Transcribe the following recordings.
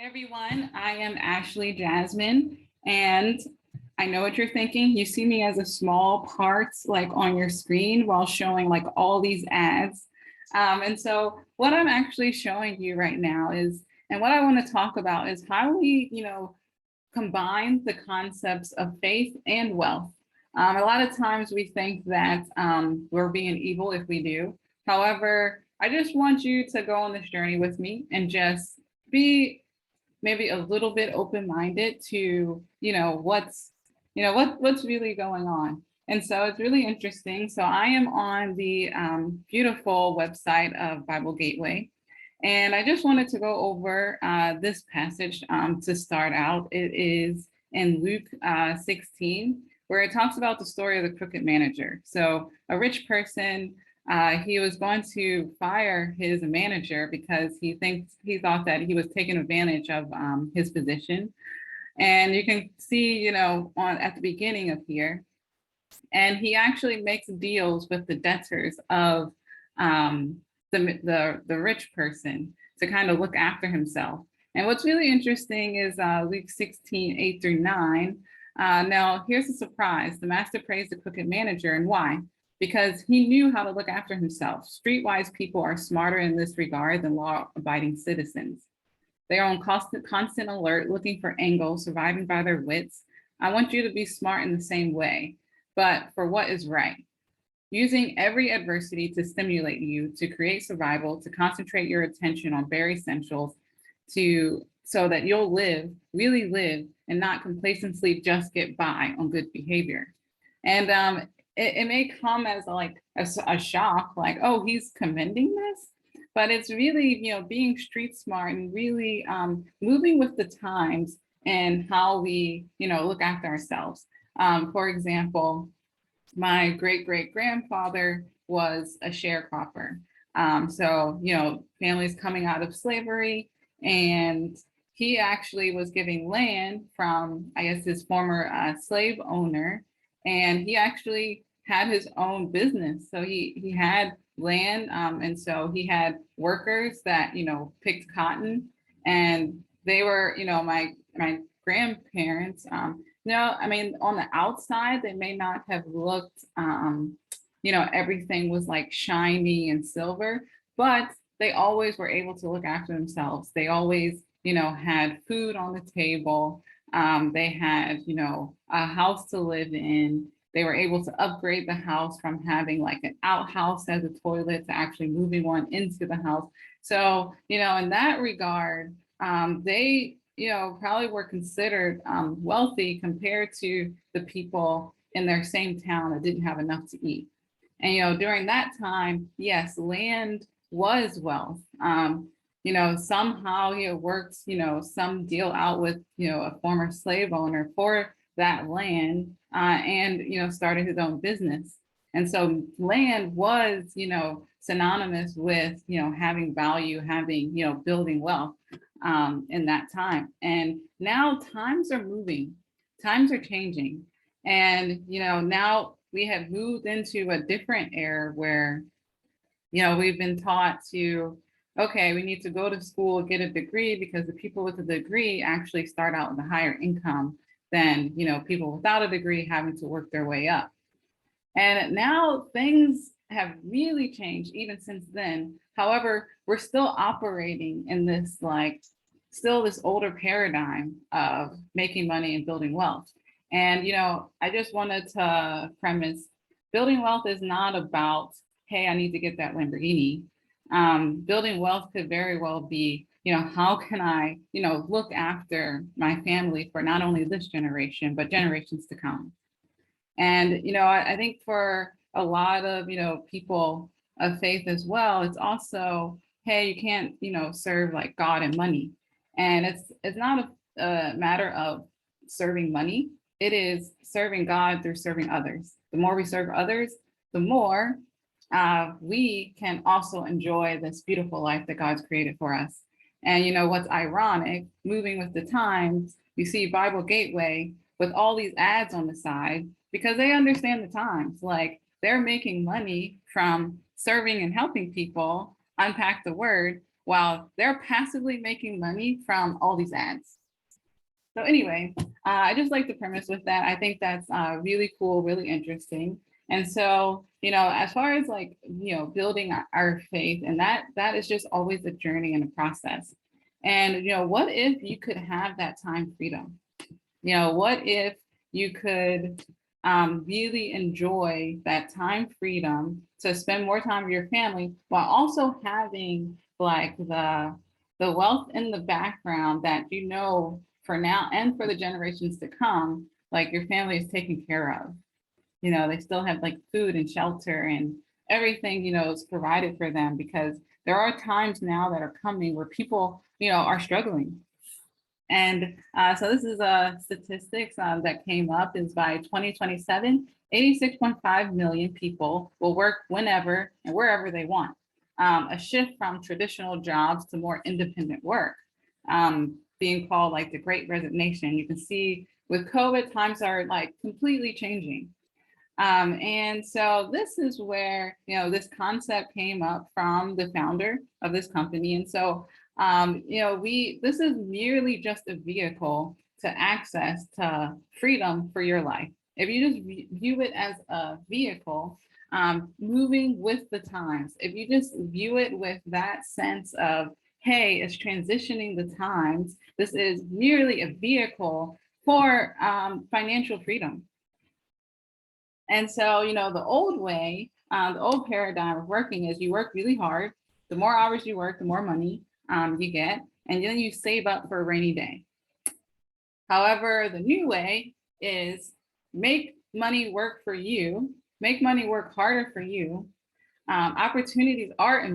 Hey everyone, I am Ashley Jasmine, and I know what you're thinking. You see me as a small part like on your screen while showing like all these ads. And so what I'm actually showing you right now is, and what I want to talk about is how we, combine the concepts of faith and wealth. A lot of times we think that we're being evil if we do. However, I just want you to go on this journey with me and just be maybe a little bit open-minded to what's really going on. And so it's really interesting. So I am on the beautiful website of Bible Gateway, and I just wanted to go over this passage to start out. It is in Luke 16, where it talks about the story of the crooked manager. So a rich person, he was going to fire his manager because he thought that he was taking advantage of his position. And you can see, at the beginning of here, and he actually makes deals with the debtors of the rich person to kind of look after himself. And what's really interesting is Luke 16, 8 through 9. Now, here's a surprise. The master praised the crooked manager, and why? Because he knew how to look after himself. Streetwise people are smarter in this regard than law-abiding citizens. They are on constant alert, looking for angles, surviving by their wits. I want you to be smart in the same way, but for what is right. Using every adversity to stimulate you, to create survival, to concentrate your attention on bare essentials, so that you'll really live, and not complacently just get by on good behavior. And it may come as like a shock, like, oh, he's commending this, but it's really, being street smart and really moving with the times and how we, look after ourselves. For example, my great-great-grandfather was a sharecropper. So, families coming out of slavery, and he actually was giving land from, I guess, his former slave owner, and he actually had his own business. So he had land, and so he had workers that, picked cotton, and they were, my grandparents, no, I mean, on the outside, they may not have looked, everything was like shiny and silver, but they always were able to look after themselves. They always, had food on the table. They had, a house to live in. They were able to upgrade the house from having like an outhouse as a toilet to actually moving one into the house. So, in that regard, they probably were considered wealthy compared to the people in their same town that didn't have enough to eat. And, during that time, yes, land was wealth. Somehow he had worked, some deal out with, a former slave owner for that land, and, started his own business. And so land was, synonymous with, having value, having, building wealth in that time. And now times are moving, times are changing. And, now we have moved into a different era where, we've been taught to, okay, we need to go to school, get a degree, because the people with a degree actually start out with a higher income than, people without a degree having to work their way up. And now things have really changed even since then. However, we're still operating in this still this older paradigm of making money and building wealth. And, I just wanted to premise, building wealth is not about, hey, I need to get that Lamborghini. Building wealth could very well be, how can I, look after my family for not only this generation, but generations to come. And, I think for a lot of, people of faith as well, it's also, hey, you can't, serve like God and money. And it's not a matter of serving money. It is serving God through serving others. The more we serve others, the more we can also enjoy this beautiful life that God's created for us. And what's ironic, moving with the times, you see Bible Gateway with all these ads on the side, because they understand the times. Like, they're making money from serving and helping people unpack the word, while they're passively making money from all these ads. So anyway, I just like the premise with that. I think that's really cool, really interesting. And so, as far as like, building our faith, and that is just always a journey and a process. And, what if you could have that time freedom? What if you could really enjoy that time freedom to spend more time with your family while also having like the wealth in the background that for now and for the generations to come, like your family is taken care of. They still have like food and shelter and everything, is provided for them, because there are times now that are coming where people, are struggling. And so this is statistics that came up is by 2027, 86.5 million people will work whenever and wherever they want. A shift from traditional jobs to more independent work, being called like the Great Resignation. You can see with COVID, times are like completely changing. And so this is where, this concept came up from the founder of this company. And so, this is merely just a vehicle to access to freedom for your life. If you just view it as a vehicle, moving with the times, if you just view it with that sense of, hey, it's transitioning the times, this is merely a vehicle for financial freedom. And so, the old way, the old paradigm of working is you work really hard. The more hours you work, the more money you get, and then you save up for a rainy day. However, the new way is make money work for you, make money work harder for you. Opportunities are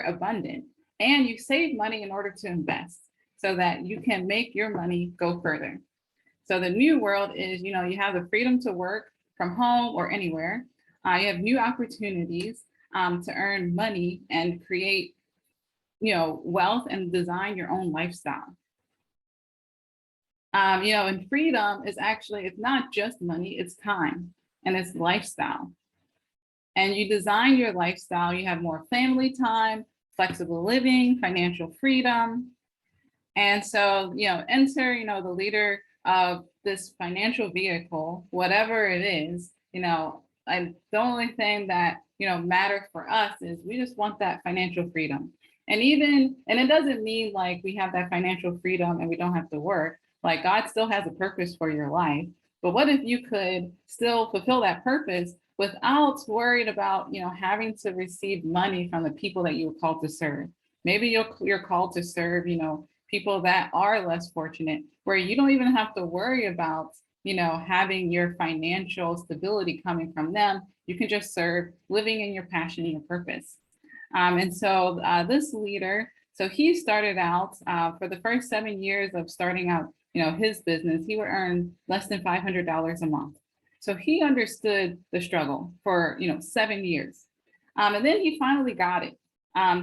abundant, and you save money in order to invest so that you can make your money go further. So the new world is, you have the freedom to work from home or anywhere. You have new opportunities to earn money and create, wealth and design your own lifestyle. And freedom is actually, it's not just money, it's time and it's lifestyle. And you design your lifestyle, you have more family time, flexible living, financial freedom. And so, enter, the leader of this financial vehicle, whatever it is, and the only thing that, matters for us is we just want that financial freedom. And it doesn't mean like we have that financial freedom and we don't have to work. Like God still has a purpose for your life. But what if you could still fulfill that purpose without worried about, having to receive money from the people that you were called to serve? Maybe you're called to serve, people that are less fortunate, where you don't even have to worry about, having your financial stability coming from them. You can just serve, living in your passion and your purpose. And so this leader, so he started out for the first 7 years of starting out, his business, he would earn less than $500 a month. So he understood the struggle for, 7 years. And then he finally got it.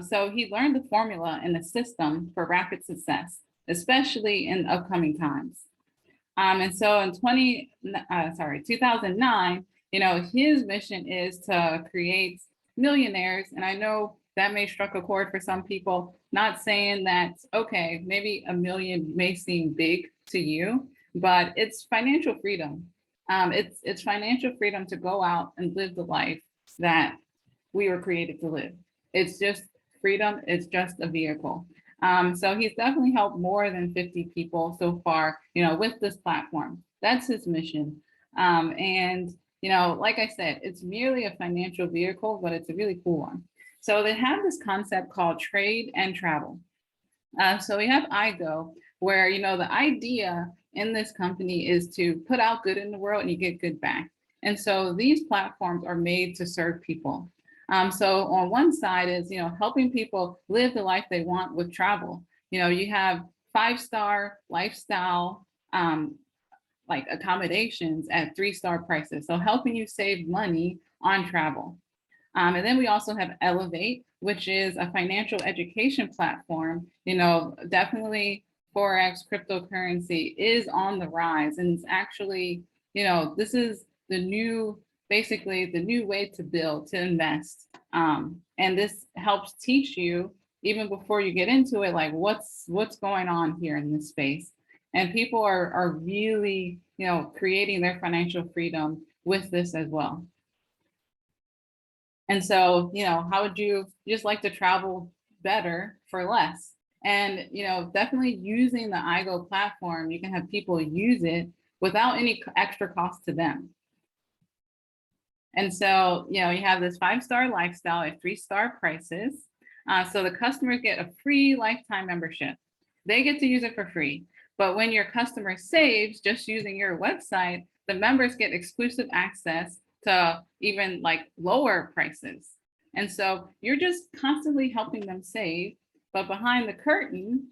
So he learned the formula and the system for rapid success, especially in upcoming times. And so in 2009, his mission is to create millionaires. And I know that may struck a chord for some people, not saying that, okay, maybe a million may seem big to you, but it's financial freedom. It's financial freedom to go out and live the life that we were created to live. It's just freedom. It's just a vehicle. So he's definitely helped more than 50 people so far, with this platform. That's his mission. And, like I said, it's merely a financial vehicle, but it's a really cool one. So they have this concept called trade and travel. So we have iGo, where, the idea in this company is to put out good in the world and you get good back. And so these platforms are made to serve people. So on one side is, helping people live the life they want with travel. You have 5-star lifestyle, like accommodations at 3-star prices. So helping you save money on travel. And then we also have Elevate, which is a financial education platform. Definitely Forex cryptocurrency is on the rise. And it's actually, this is basically the new way to build, to invest. And this helps teach you, even before you get into it, like what's going on here in this space. And people are really, creating their financial freedom with this as well. And so, how would you just like to travel better for less? And, definitely using the iGo platform, you can have people use it without any extra cost to them. And so, you have this 5-star lifestyle at 3-star prices. So the customers get a free lifetime membership. They get to use it for free. But when your customer saves just using your website, the members get exclusive access to even like lower prices. And so you're just constantly helping them save. But behind the curtain,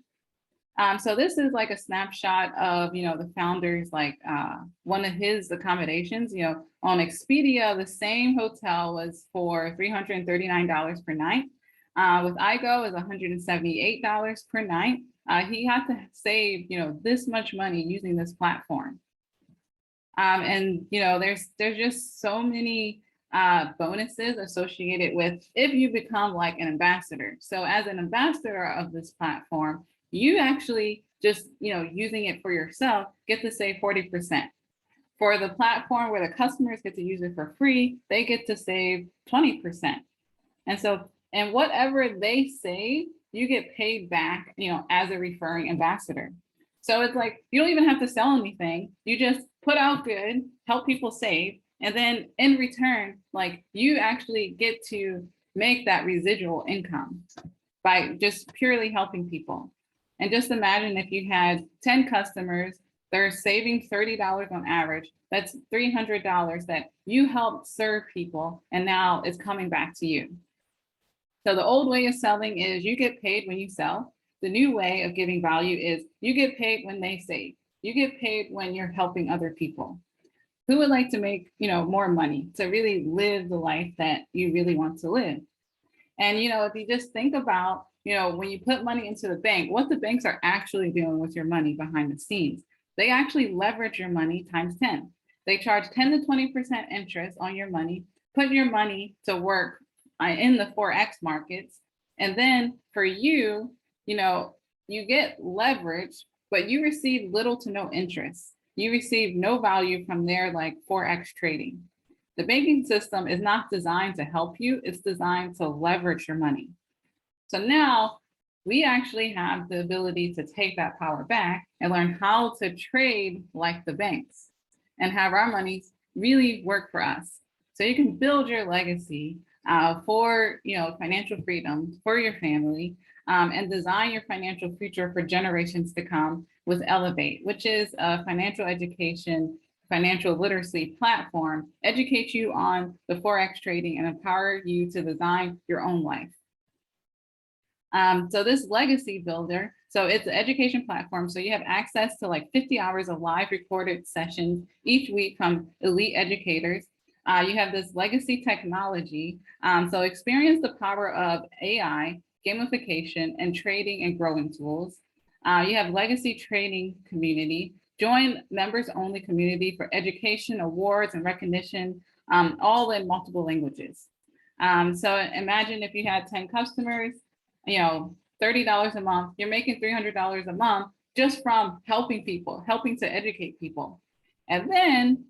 so this is like a snapshot of, the founder's like one of his accommodations, on Expedia, the same hotel was for $339 per night. With iGo is $178 per night. He had to save, this much money using this platform. And, there's just so many bonuses associated with if you become like an ambassador. So as an ambassador of this platform, you actually just, using it for yourself, get to save 40%. For the platform where the customers get to use it for free, they get to save 20%. And so, and whatever they save, you get paid back, as a referring ambassador. So it's like, you don't even have to sell anything. You just put out good, help people save. And then in return, like you actually get to make that residual income by just purely helping people. And just imagine if you had 10 customers, they're saving $30 on average. That's $300 that you helped serve people, and now it's coming back to you. So the old way of selling is you get paid when you sell. The new way of giving value is you get paid when they save. You get paid when you're helping other people. Who would like to make, more money to really live the life that you really want to live? And, if you just think about, when you put money into the bank, what the banks are actually doing with your money behind the scenes, they actually leverage your money times 10. They charge 10 to 20% interest on your money, put your money to work in the Forex markets. And then for you, you get leverage, but you receive little to no interest. You receive no value from their like Forex trading. The banking system is not designed to help you. It's designed to leverage your money. So now we actually have the ability to take that power back and learn how to trade like the banks and have our money really work for us. So you can build your legacy for financial freedom for your family, and design your financial future for generations to come with Elevate, which is a financial education, financial literacy platform, educate you on the Forex trading and empower you to design your own life. So this legacy builder, so it's an education platform. So you have access to like 50 hours of live recorded sessions each week from elite educators. You have this legacy technology. So experience the power of AI, gamification, and trading and growing tools. You have legacy trading community. Join members only community for education, awards, and recognition, all in multiple languages. So imagine if you had 10 customers, $30 a month, you're making $300 a month just from helping people, helping to educate people. And then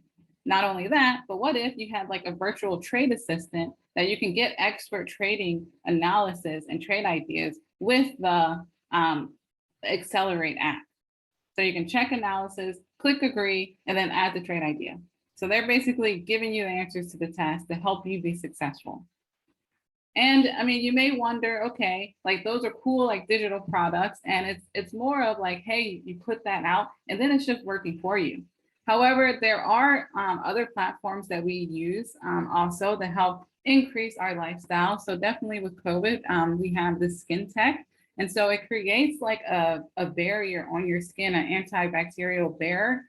not only that, but what if you had like a virtual trade assistant that you can get expert trading analysis and trade ideas with the Accelerate app. So you can check analysis, click agree, and then add the trade idea. So they're basically giving you the answers to the test to help you be successful. And I mean, you may wonder, okay, like those are cool, like digital products. And it's more of like, hey, you put that out and then it's just working for you. However, there are other platforms that we use also to help increase our lifestyle. So definitely with COVID, we have the skin tech. And so it creates like a barrier on your skin, an antibacterial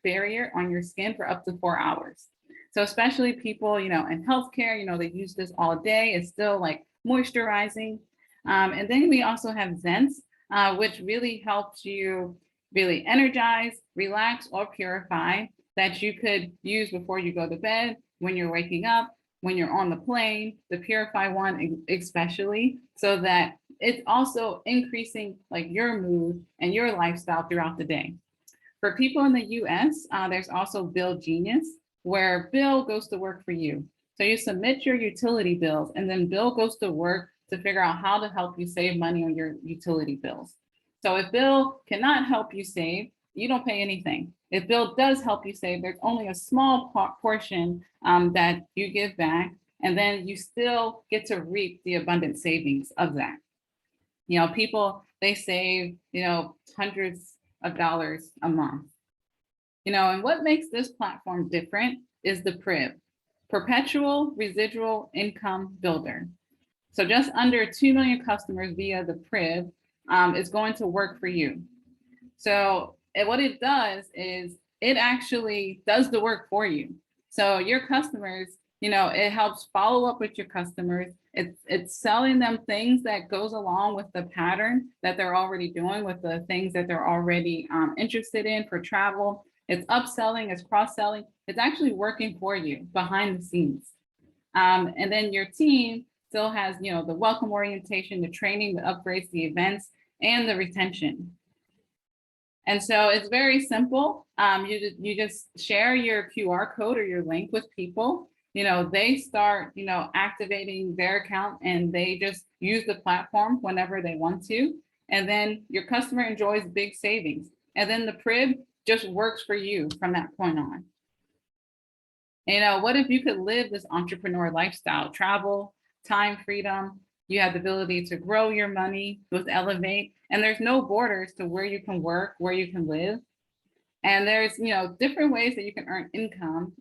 barrier on your skin for up to 4 hours. So especially people, in healthcare, they use this all day. It's still like moisturizing. And then we also have Zense, which really helps you really energize, relax, or purify, that you could use before you go to bed, when you're waking up, when you're on the plane, the Purify one especially, so that it's also increasing like your mood and your lifestyle throughout the day. For people in the US, there's also Bill Genius, where Bill goes to work for you. So you submit your utility bills, and then Bill goes to work to figure out how to help you save money on your utility bills. So if Bill cannot help you save, you don't pay anything. If Bill does help you save, there's only a small portion that you give back, and then you still get to reap the abundant savings of that. You know, people, they save, hundreds of dollars a month. And what makes this platform different is the PRIB, Perpetual Residual Income Builder. So just under 2 million customers via the PRIB is going to work for you. So what it does is it actually does the work for you. So your customers, it helps follow up with your customers. It's selling them things that goes along with the pattern that they're already doing, with the things that they're already interested in for travel. It's upselling, it's cross-selling. It's actually working for you behind the scenes. And then your team still has, the welcome orientation, the training, the upgrades, the events, and the retention. And so it's very simple. You just share your QR code or your link with people. They start, activating their account, and they just use the platform whenever they want to. And then your customer enjoys big savings. And then the PRIB just works for you from that point on. What if you could live this entrepreneur lifestyle, travel, time freedom, you have the ability to grow your money with Elevate, and there's no borders to where you can work, where you can live. And there's, different ways that you can earn income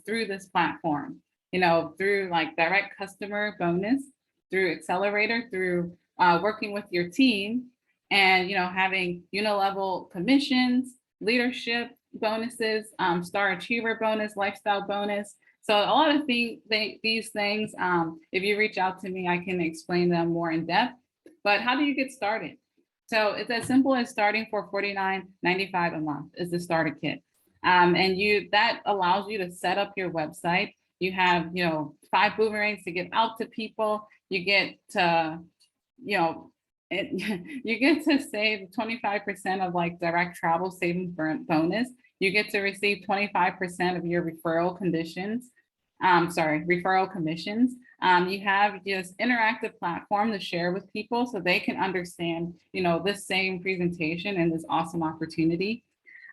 through this platform, through like direct customer bonus, through accelerator, through working with your team, and, having unilevel commissions, leadership bonuses, star achiever bonus, lifestyle bonus. So a lot of these things, if you reach out to me, I can explain them more in depth. But how do you get started? So it's as simple as starting for $49.95 a month is the starter kit. And that allows you to set up your website. You have, 5 boomerangs to give out to people. You get to, you get to save 25% of like direct travel savings bonus. You get to receive 25% of your referral commissions. You have this interactive platform to share with people so they can understand, this same presentation and this awesome opportunity.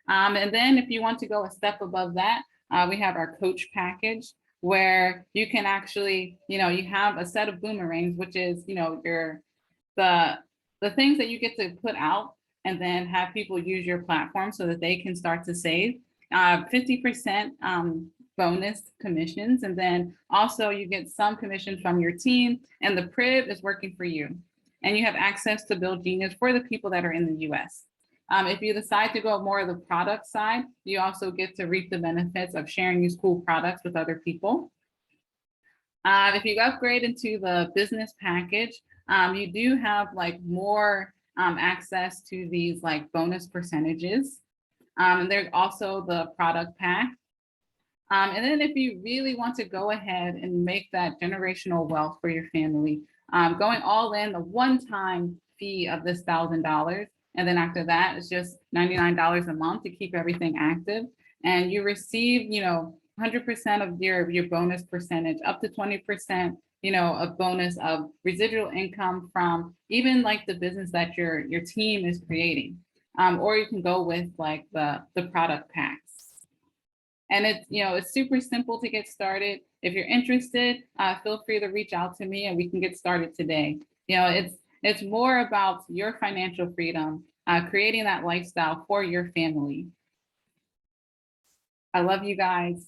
And then if you want to go a step above that, we have our coach package, where you can actually, you have a set of boomerangs, which is, the things that you get to put out and then have people use your platform so that they can start to save 50% bonus commissions. And then also you get some commission from your team, and the PRIB is working for you. And you have access to Bill Genius for the people that are in the US. If you decide to go more of the product side, you also get to reap the benefits of sharing these cool products with other people. If you upgrade into the business package, you do have like more access to these like bonus percentages. And there's also the product pack. And then if you really want to go ahead and make that generational wealth for your family, going all in, the one-time fee of this $1,000. And then after that, it's just $99 a month to keep everything active. And you receive, 100% of your bonus percentage, up to 20%, a bonus of residual income from even like the business that your team is creating. Or you can go with like the product packs. And it's super simple to get started. If you're interested, feel free to reach out to me and we can get started today. It's more about your financial freedom, creating that lifestyle for your family. I love you guys.